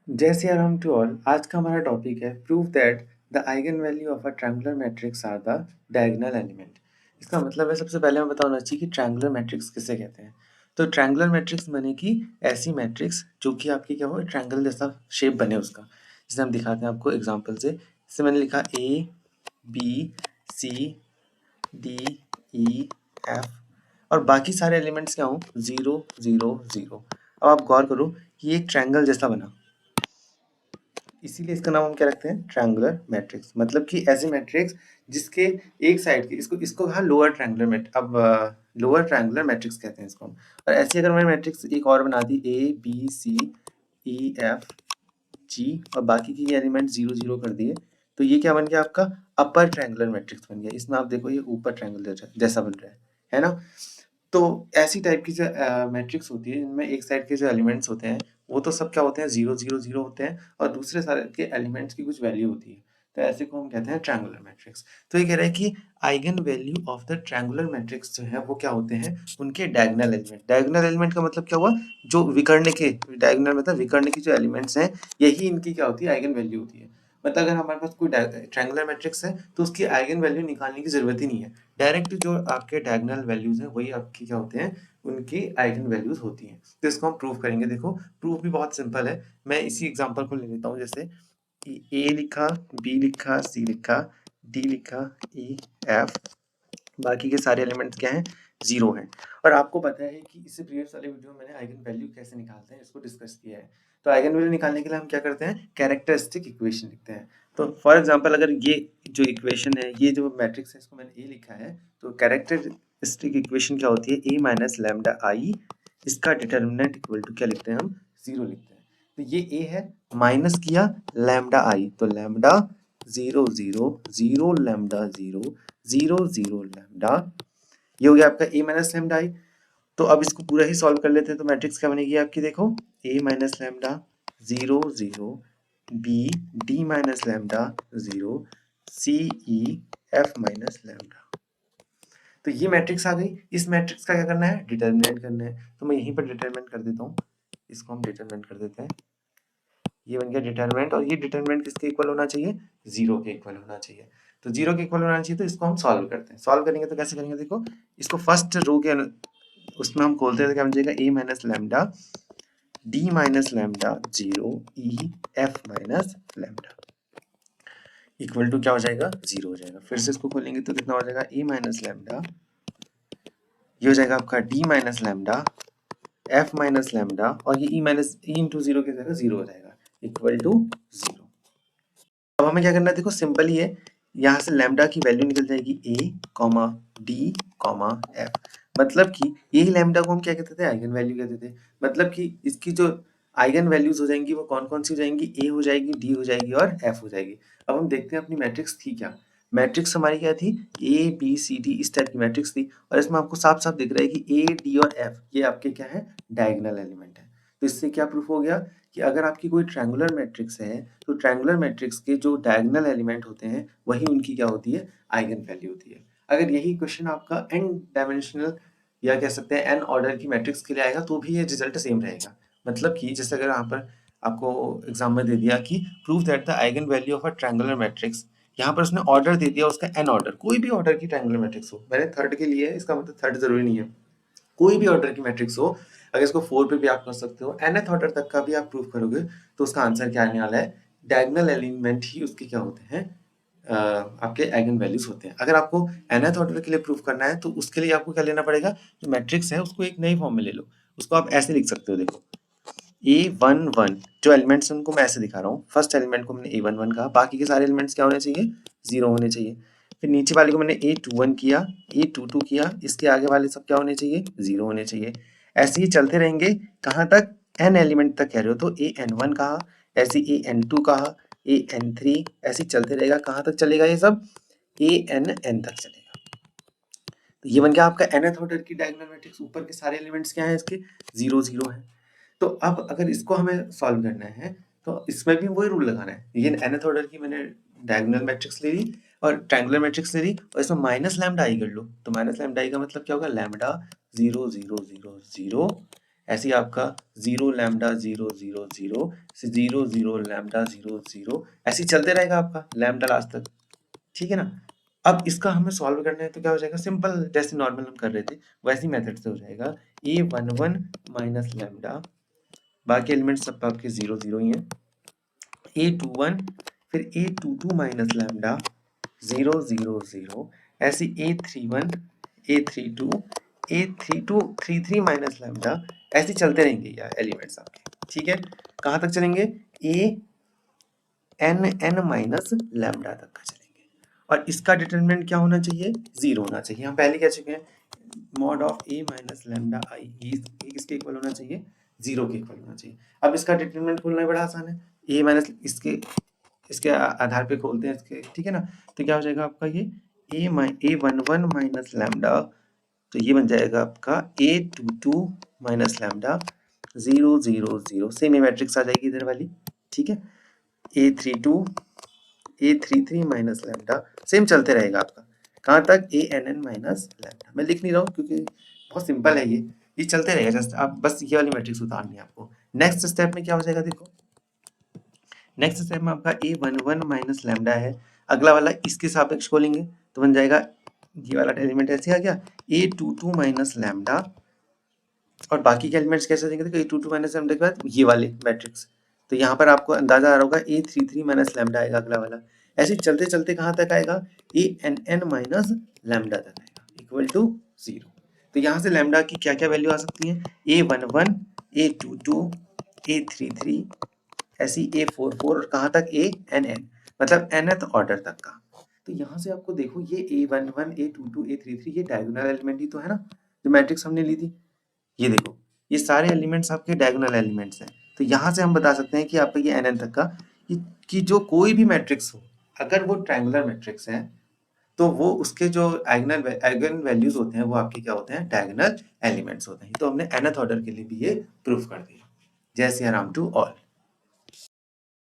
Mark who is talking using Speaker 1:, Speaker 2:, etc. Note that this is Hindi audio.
Speaker 1: जय सिया राम टू ऑल। आज का हमारा टॉपिक है prove that the eigen value of a triangular matrix are the diagonal element. इसका मतलब है सबसे पहले हमें पता होना चाहिए कि ट्रायंगुलर मैट्रिक्स किसे कहते हैं। तो ट्रायंगुलर मैट्रिक्स माने कि ऐसी मैट्रिक्स जो कि आपकी क्या हो ट्रायंगल जैसा शेप बने उसका, जिसे हम दिखाते हैं आपको एग्जांपल से। जैसे मैंने लिखा A B C D E F और बाकी सारे एलिमेंट्स क्या हो 0 0 0। अब आप गौर करो कि ये एक ट्रायंगल जैसा बना, इसीलिए इसका नाम हम क्या रखते हैं ट्रायंगुलर मैट्रिक्स। मतलब कि ऐसे मैट्रिक्स जिसके एक साइड के इसको इसको कहा लोअर ट्रायंगुलर मैट अब लोअर ट्रायंगुलर मैट्रिक्स कहते हैं इसको हम। और ऐसी अगर मैंने मैट्रिक्स एक और बना दी ए बी सी ई एफ जी और बाकी की एलिमेंट 0 0 कर दिए, तो ये क्या बन गया आपका अपर ट्रायंगुलर मैट्रिक्स बन गया। इसमें आप देखो ये ऊपर ट्रायंगुलर जैसा बन रहा है ना। तो ऐसी टाइप की जो मैट्रिक्स होती है इनमें एक साइड के जो एलिमेंट्स होते हैं वो तो सब क्या होते हैं 0 0 0 होते हैं और दूसरे सारे के एलिमेंट्स की कुछ वैल्यू होती है। तो ऐसे को हम कहते हैं ट्रायंगुलर मैट्रिक्स। तो ये कह रहा है कि eigen value of the triangular matrix जो है वो क्या होते हैं उनके डायगोनल एलिमेंट। डायगोनल एलिमेंट का मतलब क्या हुआ, जो विकर्ण के, डायगोनल मतलब विकर्ण के जो एलिमेंट्स हैं यही इनकी क्या होती है आइगन वैल्यू होती है। मतलब अगर हमारे पास कोई ट्रायंगुलर मैट्रिक्स है तो उसकी आइगन वैल्यू निकालने की जरूरत ही नहीं है। डायरेक्ट जो आपके डायगोनल वैल्यूज हैं वही आपकी क्या होते हैं उनकी आइगन वैल्यूज होती हैं। तो इसको हम प्रूव करेंगे। देखो प्रूफ भी बहुत सिंपल है। मैं इसी एग्जांपल को ले लेता हूँ। जैसे ए लिखा, बी लिखा, सी लिखा, डी लिखा, ई एफ, बाकी के सारे एलिमेंट्स क्या हैं 0 हैं। और आपको पता है कि इससे प्रीवियस वाले वीडियो में मैंने आइगन वैल्यू कैसे निकालते हैं इसको डिस्कस किया है। तो आइगन वैल्यू निकालने के लिए हम क्या करते हैं कैरेक्टरिस्टिक इक्वेशन लिखते हैं। तो फॉर एग्जांपल अगर ये जो इक्वेशन है, ये जो मैट्रिक्स है इसको मैंने ए लिखा है, तो कैरेक्टरिस्टिक इक्वेशन क्या होती है ए माइनस लैम्डा आई, इसका डिटर्मिनेंट इक्वल टू क्या लिखते हैं हम 0 लिखते हैं। तो ये ए है, माइनस किया लैम्डा आई, तो लैम्डा 0 0 0 लैम्डा 0 0 0 लैम्डा, ये हो गया आपका ए माइनस लैम्डा आई। तो अब इसको पूरा ही सॉल्व कर लेते हैं। तो मैट्रिक्स क्या बनेगी आपकी, देखो A minus lambda 0 0 B D minus lambda 0 C E F minus lambda. तो ये मैट्रिक्स आ गई। इस मैट्रिक्स का क्या करना है डिटर्मिनेंट करना है। तो मैं यहीं पर डिटर्मिनेंट कर देता हूँ, इसको हम डिटर्मिनेंट कर देते हैं। ये बन गया डिटर्मिनेंट और ये डिटर्मिनेंट किसके इक्वल होना चाहिए 0 के इक्वल होना चाहिए। तो 0 के इक्वल होना चाहिए। तो इसको हम सॉल्व करते हैं। सॉल्व करेंगे तो कैसे करेंगे, देखो इसको फर्स्ट रो के उसमें हम खोलते हैं तो क्या बन जाएगा A minus lambda D minus lambda 0 E F minus lambda equal to क्या हो जाएगा 0 हो जाएगा। फिर से इसको खोलेंगे तो कितना हो जाएगा ए माइनस लैम्डा, ये हो जाएगा आपका D minus lambda F minus lambda और ये ई माइनस ई इंटू 0 की जगह 0 हो जाएगा इक्वल टू 0। अब हमें क्या करना है, देखो सिंपल ही है। यहाँ से लैम्डा की वैल्यू निकल जाएगी ए कॉमा डी कॉमा एफ। मतलब कि यही लैम्डा को हम क्या कहते थे आइगन वैल्यू कहते थे। मतलब कि इसकी जो आइगन वैल्यूज हो जाएंगी वो कौन कौन सी हो जाएंगी, ए हो जाएगी, डी हो जाएगी और एफ हो जाएगी। अब हम देखते हैं अपनी मैट्रिक्स थी क्या। मैट्रिक्स हमारी क्या थी ए बी सी डी, इस टाइप की मैट्रिक्स थी। और इसमें आपको साफ साफ दिख रहा है कि ए डी और एफ ये आपके क्या है डायगोनल एलिमेंट है। तो इससे क्या प्रूफ हो गया कि अगर आपकी कोई ट्रायंगुलर मैट्रिक्स है तो ट्रायंगुलर मैट्रिक्स के जो डायगोनल एलिमेंट होते हैं वही उनकी क्या होती है आइगन वैल्यू होती है। अगर यही क्वेश्चन आपका एन डायमेंशनल या कह सकते हैं एन ऑर्डर की मैट्रिक्स के लिए आएगा तो भी ये रिजल्ट सेम रहेगा। मतलब कि जैसे अगर यहाँ पर आपको एग्जाम में दे दिया कि prove that the eigen value of a triangular matrix, यहाँ पर उसने ऑर्डर दे दिया उसका एन ऑर्डर, कोई भी ऑर्डर की ट्रायंगुलर मैट्रिक्स हो, मैंने थर्ड के लिए इसका मतलब थर्ड जरूरी नहीं है, कोई भी ऑर्डर की मैट्रिक्स हो, अगर इसको 4 पे भी आप कर सकते हो, nth ऑर्डर तक का भी आप प्रूव करोगे तो उसका आंसर क्या आने वाला है डायगोनल एलिमेंट ही उसके क्या होते हैं आपके आइगन वैल्यूज होते हैं। अगर आपको nth ऑर्डर के लिए प्रूव करना है तो उसके लिए आपको क्या लेना पड़ेगा, जो मैट्रिक्स है उसको एक नई फॉर्म में ले लो। उसको आप ऐसे लिख सकते हो, देखो A11 जो एलिमेंट्स उनको मैं ऐसे दिखा रहा हूँ। फर्स्ट एलिमेंट को मैंने A11 कहा, बाकी के सारे एलिमेंट्स क्या होने चाहिए 0 होने चाहिए। फिर नीचे वाले को मैंने A21 किया, A22 किया, इसके आगे वाले सब क्या होने चाहिए 0 होने चाहिए। ऐसे ही चलते रहेंगे कहाँ तक, n एलिमेंट तक कह रहे हो तो AN1 कहा, ऐसे AN2 कहा, AN3, ऐसे ही चलते रहेगा। कहाँ तक चलेगा ये सब ANN तक चलेगा। तो ये बन गया आपका nth ऑर्डर की डायगोनल मैट्रिक्स। ऊपर के सारे एलिमेंट्स क्या हैं इसके 0 0 है। तो अब अगर इसको हमें सॉल्व करना है तो इसमें भी वही रूल लगाना है। ये nth ऑर्डर की मैंने डायगोनल मैट्रिक्स ले ली और ट्रायंगुलर मैट्रिक्स ले ली और इसमें माइनस लैम्डा आई कर लो। तो माइनस लैम्डा आई का मतलब क्या होगा लैम्डा 0 0 0 0 ऐसे ही आपका 0 लैम्डा 0 0 0 से 0 0 लैम्डा 0 0 ऐसे ही चलते रहेगा आपका लैम्डा लास्ट तक, ठीक है ना। अब इसका हमें सॉल्व करना है तो क्या हो जाएगा, सिंपल जैसे नॉर्मल हम कर रहे थे वैसी मेथड से हो जाएगा। a11 माइनस लैम्डा, बाकी एलिमेंट्स सब आपके 0 0 ही हैं, a21 फिर a22 माइनस लैम्डा 0 0 0, ऐसे a31 a32 a32 33 minus lambda, ऐसे चलते रहेंगे यार एलिमेंट्स आपके, ठीक है। कहाँ तक चलेंगे, a n n minus lambda तक का चलेंगे। और इसका डिटरमिनेंट क्या होना चाहिए, 0 होना चाहिए। हम पहले कह चुके हैं mod of a minus lambda I किसके इक्वल होना चाहिए, 0 के इक्वल होना चाहिए। अब इसका डिटरमिनेंट खोलना बड़ा आसान है, a माइनस इसके इसके आधार पे खोलते हैं इसके, ठीक है ना। तो क्या हो जाएगा आपका ये a11 माइनस लैम्डा, तो ये बन जाएगा आपका a22 माइनस लैम्डा 0 0 0, सेम ही मैट्रिक्स आ जाएगी इधर वाली, ठीक है। a32 a33 minus lambda, same चलते रहेगा आपका कहाँ तक, ann माइनस लैम्डा। मैं लिख नहीं रहा हूँ क्योंकि बहुत सिंपल है ये चलते रहेगा, जस्ट आप बस ये वाली मैट्रिक्स उतारनी है आपको। नेक्स्ट स्टेप में क्या हो जाएगा, देखो नेक्स्ट स्टेप में आपका a11 माइनस लैम्डा है, अगला वाला इसके सापेक्ष खोलेंगे तो बन जाएगा ये वाला एलिमेंट ऐसे आ गया a22 माइनस लैम्डा, और बाकी के एलिमेंट्स कैसे देंगे, देखो a22 माइनस लैम्डा के बाद ये वाले मैट्रिक्स, तो यहाँ पर आपको अंदाजा आ रहा होगा a33 माइनस लैम्डा आएगा अगला वाला। ऐसे चलते चलते कहाँ तक आएगा, ann माइनस लैम्डा तक आएगा इक्वल टू 0। तो यहाँ से लैम्डा की क्या क्या वैल्यू आ सकती है, a11 a22 a33 ऐसी a44 और कहाँ तक ann, मतलब nth ऑर्डर तक का। तो यहाँ से आपको देखो ये a11 a22 a33 ये डायगोनल एलिमेंट ही तो है ना, जो मैट्रिक्स हमने ली थी। ये देखो ये सारे एलिमेंट्स आपके डायगोनल एलिमेंट्स हैं। तो यहाँ से हम बता सकते हैं कि आपका ये nn तक का कि जो कोई भी मैट्रिक्स हो, अगर वो ट्रायंगुलर मैट्रिक्स है तो वो उसके जो आइगन वैल्यूज होते हैं वो आपके क्या होते हैं, डायगोनल एलिमेंट्स होते हैं। तो हमने nth ऑर्डर के लिए भी ये प्रूफ कर दिया। जय सिया राम टू ऑल।